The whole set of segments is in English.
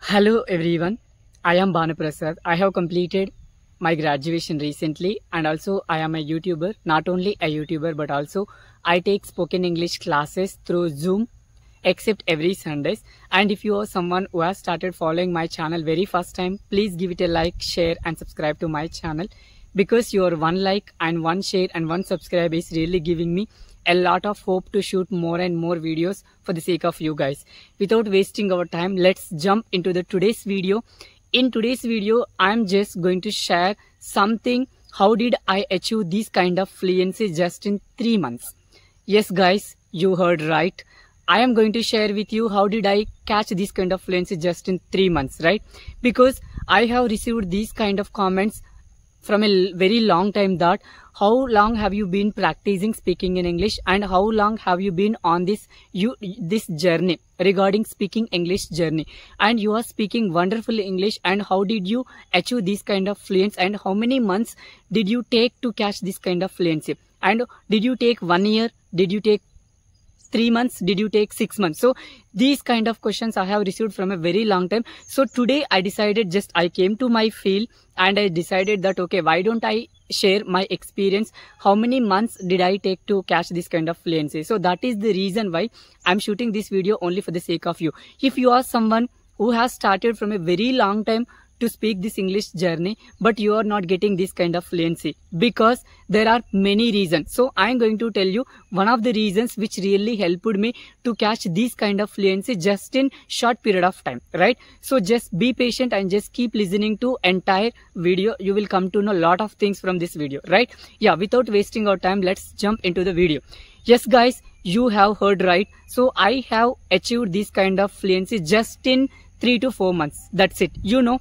Hello everyone, I am Banu Prasad. I have completed my graduation recently and also I am a YouTuber. Not only a YouTuber but also I take spoken English classes through Zoom except every Sundays. And if you are someone who has started following my channel very first time, please give it a like, share and subscribe to my channel, because your one like and one share and one subscribe is really giving me a lot of hope to shoot more and more videos for the sake of you guys. Without wasting our time, let's jump into the today's video. In today's video, I'm just going to share something. How did I achieve this kind of fluency just in 3 months? Yes guys, you heard right. I am going to share with you how did I catch this kind of fluency just in 3 months, right? Because I have received these kind of comments from a very long time, that how long have you been practicing speaking in English and how long have you been on this journey regarding speaking English journey, and you are speaking wonderful English, and how did you achieve this kind of fluency and how many months did you take to catch this kind of fluency, and did you take 1 year, did you take 3 months, did you take 6 months? So these kind of questions I have received from a very long time. So today I decided, I came to my field and I decided that okay, why don't I share my experience, how many months did I take to catch this kind of fluency. So that is the reason why I'm shooting this video only for the sake of you. If you are someone who has started from a very long time to speak this English journey, but you are not getting this kind of fluency, because there are many reasons. So I'm going to tell you one of the reasons which really helped me to catch this kind of fluency just in short period of time, right? So just be patient and just keep listening to entire video. You will come to know a lot of things from this video, right? Yeah, without wasting our time, let's jump into the video. Yes guys, you have heard right. So I have achieved this kind of fluency just in 3 to 4 months. That's it. You know,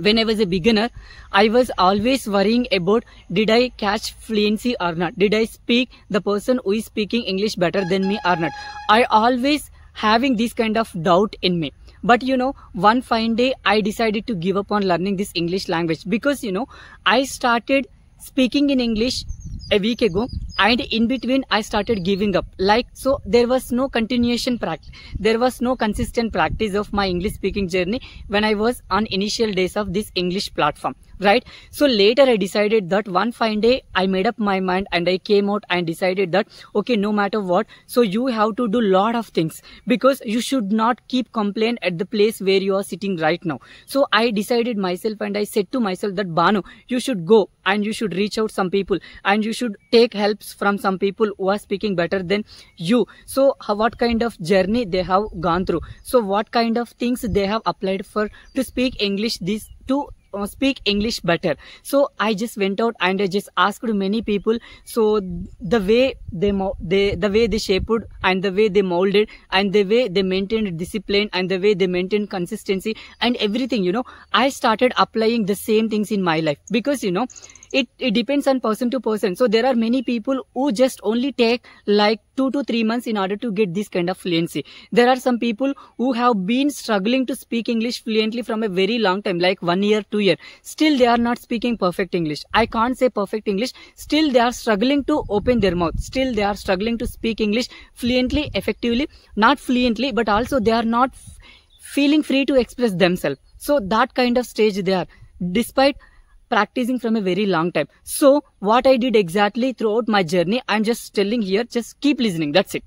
when I was a beginner, I was always worrying about, did I catch fluency or not? Did I speak the person who is speaking English better than me or not? I always having this kind of doubt in me. But you know, one fine day I decided to give up on learning this English language, because you know, I started speaking in English a week ago and in between I started giving up. So there was no continuation practice, there was no consistent practice of my English speaking journey when I was on initial days of this English platform, right? So later I decided that one fine day I made up my mind and I came out and decided that okay, no matter what, so you have to do lot of things, because you should not keep complain at the place where you are sitting right now. So I decided myself and I said to myself that Banu, you should go and you should reach out some people and you should take helps from some people who are speaking better than you. So what kind of journey they have gone through, so what kind of things they have applied for to speak English, speak English better. So I just went out and I just asked many people. So the way they shaped and the way they molded and the way they maintained discipline and the way they maintained consistency and everything, you know, I started applying the same things in my life, because you know, it depends on person to person. So there are many people who just only take like 2 to 3 months in order to get this kind of fluency. There are some people who have been struggling to speak English fluently from a very long time, like 1 year, 2 years. Still they are not speaking perfect English. I can't say perfect English. Still they are struggling to open their mouth. Still they are struggling to speak English fluently, effectively. Not fluently, but also they are not feeling free to express themselves. So that kind of stage they are, despite practicing from a very long time. So what I did exactly throughout my journey, I'm just telling here, just keep listening, that's it.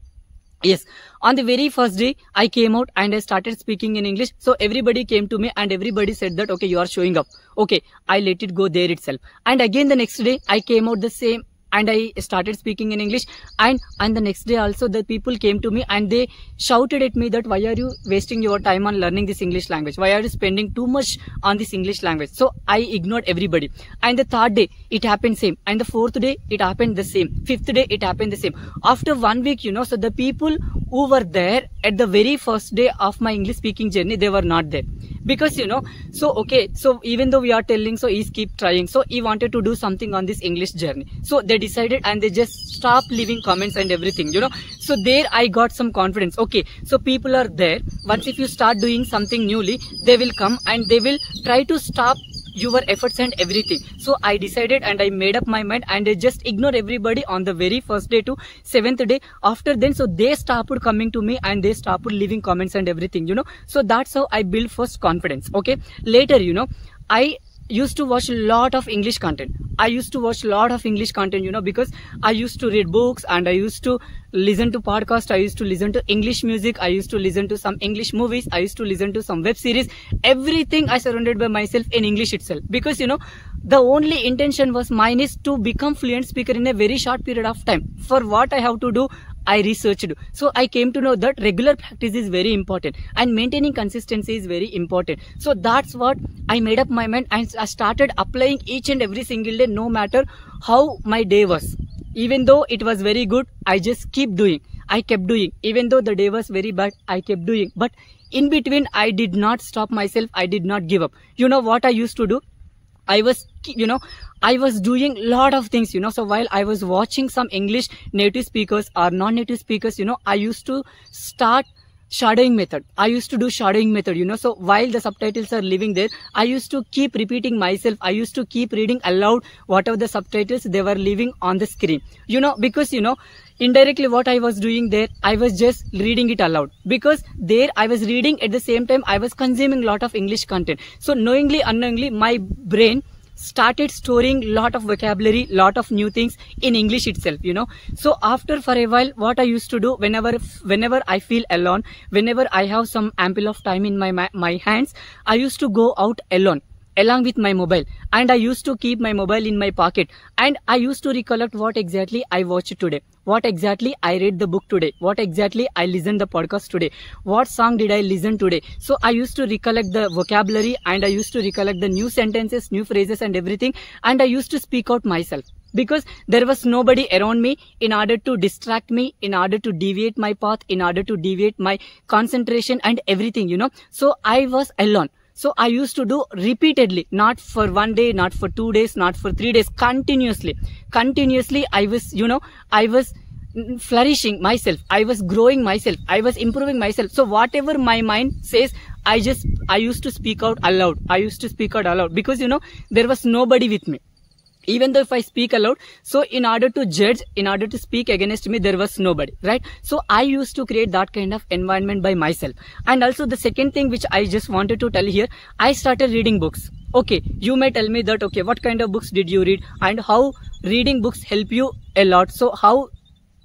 Yes, on the very first day I came out and I started speaking in English. So everybody came to me and everybody said that okay, you are showing up. Okay, I let it go there itself. And again the next day I came out the same and I started speaking in English, and the next day also the people came to me and they shouted at me that why are you wasting your time on learning this English language, why are you spending too much on this English language? So I ignored everybody, and the third day it happened same, and the fourth day it happened the same, fifth day it happened the same. After 1 week, you know, so the people who were there at the very first day of my English speaking journey, they were not there, because you know, so okay, so even though we are telling, so he's keep trying, so he wanted to do something on this English journey. So they decided and they just stopped leaving comments and everything, you know. So there I got some confidence. Okay, so people are there. Once if you start doing something newly, they will come and they will try to stop your efforts and everything. So I decided and I made up my mind, and I just ignored everybody on the very first day to 7th day. After then, so they started coming to me and they started leaving comments and everything, you know. So that's how I built first confidence. Okay, later, you know, I used to watch a lot of English content. I used to watch a lot of English content, you know, because I used to read books and I used to listen to podcasts. I used to listen to English music. I used to listen to some English movies. I used to listen to some web series. Everything I surrounded by myself in English itself, because, you know, the only intention was mine is to become fluent speaker in a very short period of time. For what I have to do, I researched. So I came to know that regular practice is very important and maintaining consistency is very important. So that's what I made up my mind, and I started applying each and every single day, no matter how my day was. Even though it was very good, I just keep doing. I kept doing. Even though the day was very bad, I kept doing. But in between, I did not stop myself. I did not give up. You know what I used to do? I was doing a lot of things, you know. So while I was watching some English native speakers or non-native speakers, you know, I used to start shadowing method. I used to do shadowing method, you know. So while the subtitles are living there, I used to keep repeating myself. I used to keep reading aloud whatever the subtitles they were leaving on the screen, you know, because, you know, indirectly what I was doing there, I was just reading it aloud, because there I was reading at the same time I was consuming a lot of English content. So knowingly, unknowingly, my brain started storing lot of vocabulary, lot of new things in English itself, you know. So after for a while, what I used to do, whenever I feel alone, whenever I have some ample of time in my hands, I used to go out alone along with my mobile, and I used to keep my mobile in my pocket, and I used to recollect what exactly I watched today, what exactly I read the book today, what exactly I listened the podcast today, what song did I listen today. So I used to recollect the vocabulary, and I used to recollect the new sentences, new phrases and everything, and I used to speak out myself, because there was nobody around me in order to distract me, in order to deviate my path, in order to deviate my concentration and everything, you know. So I was alone. So I used to do repeatedly, not for 1 day, not for 2 days, not for 3 days, continuously. I was, you know, I was flourishing myself. I was growing myself. I was improving myself. So whatever my mind says, I used to speak out aloud. I used to speak out aloud, because, you know, there was nobody with me. Even though if I speak aloud, so in order to judge, in order to speak against me, there was nobody, right? So I used to create that kind of environment by myself. And also the second thing which I just wanted to tell here, I started reading books. Okay, you may tell me that, okay, what kind of books did you read and how reading books help you a lot? So how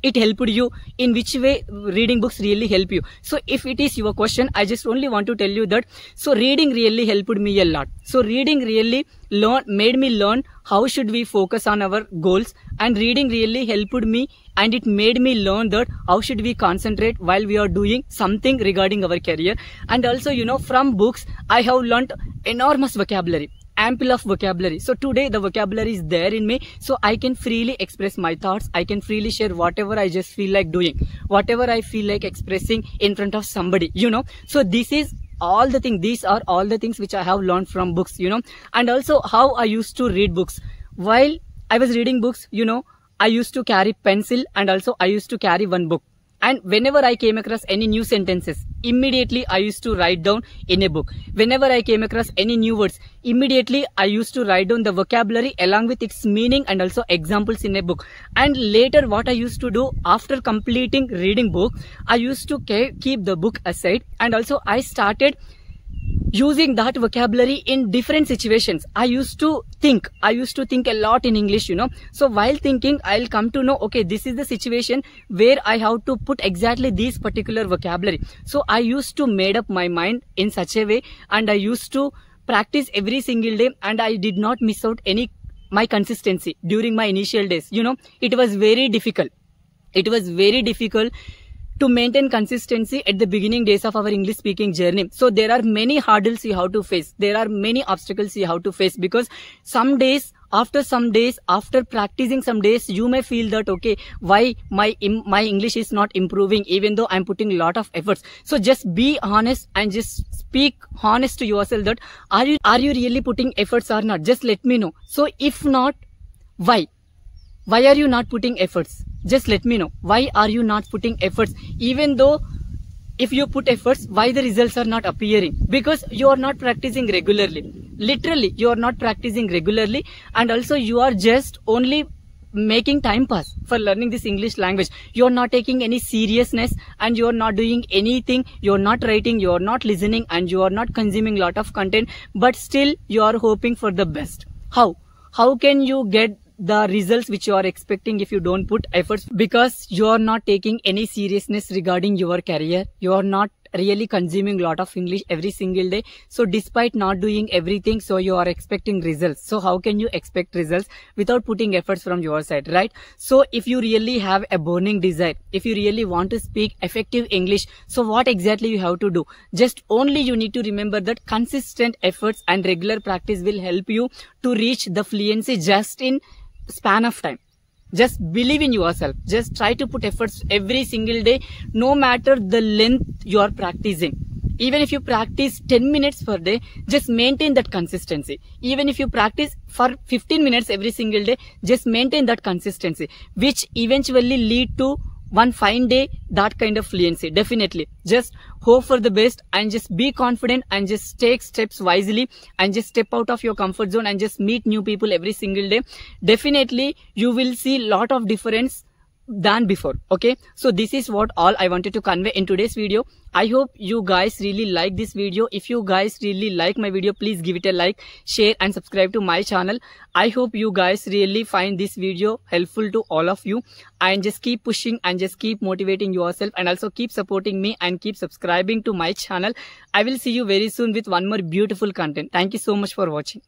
it helped you, in which way reading books really help you? So if it is your question, I just only want to tell you that, so reading really helped me a lot. So reading really made me learn how should we focus on our goals, and reading really helped me, and it made me learn that how should we concentrate while we are doing something regarding our career. And also, you know, from books I have learned enormous vocabulary, ample of vocabulary. So today the vocabulary is there in me, so I can freely express my thoughts. I can freely share whatever I just feel like doing, whatever I feel like expressing in front of somebody, you know. So these are all the things which I have learned from books, you know. And also how I used to read books. While I was reading books, you know, I used to carry pencil, and also I used to carry one book. And whenever I came across any new sentences, immediately I used to write down in a book. Whenever I came across any new words, immediately I used to write down the vocabulary along with its meaning and also examples in a book. And later what I used to do, after completing reading book, I used to keep the book aside, and also I started using that vocabulary in different situations. I used to think a lot in English, you know. So while thinking, I'll come to know, okay, this is the situation where I have to put exactly this particular vocabulary. So I used to made up my mind in such a way, and I used to practice every single day, and I did not miss out my consistency during my initial days, you know. It was very difficult to maintain consistency at the beginning days of our English speaking journey. So there are many hurdles you have to face. There are many obstacles you have to face, because some days, after practicing some days, you may feel that, okay, why my English is not improving even though I'm putting a lot of efforts. So just be honest and just speak honest to yourself that are you really putting efforts or not? Just let me know. So if not, why are you not putting efforts? Just let me know. Why are you not putting efforts? Even though if you put efforts, why the results are not appearing? Because you are not practicing regularly. Literally, you are not practicing regularly, and also you are just only making time pass for learning this English language. You're not taking any seriousness, and you're not doing anything. You're not writing, you're not listening, and you are not consuming lot of content, but still you are hoping for the best. How can you get the results which you are expecting if you don't put efforts? Because you are not taking any seriousness regarding your career. You are not really consuming lot of English every single day. So despite not doing everything, so you are expecting results. So how can you expect results without putting efforts from your side, right? So if you really have a burning desire, if you really want to speak effective English, so what exactly you have to do? Just only you need to remember that consistent efforts and regular practice will help you to reach the fluency just in span of time. Just believe in yourself. Just try to put efforts every single day, no matter the length you are practicing. Even if you practice 10 minutes per day, just maintain that consistency. Even if you practice for 15 minutes every single day, just maintain that consistency, which eventually lead to one fine day that kind of fluency. Definitely just hope for the best, and just be confident, and just take steps wisely, and just step out of your comfort zone, and just meet new people every single day. Definitely you will see lot of difference than before. Okay, so this is what all I wanted to convey in today's video. I hope you guys really like this video. If you guys really like my video, please give it a like, share, and subscribe to my channel. I hope you guys really find this video helpful to all of you, and just keep pushing, and just keep motivating yourself, and also keep supporting me, and keep subscribing to my channel. I will see you very soon with one more beautiful content. Thank you so much for watching.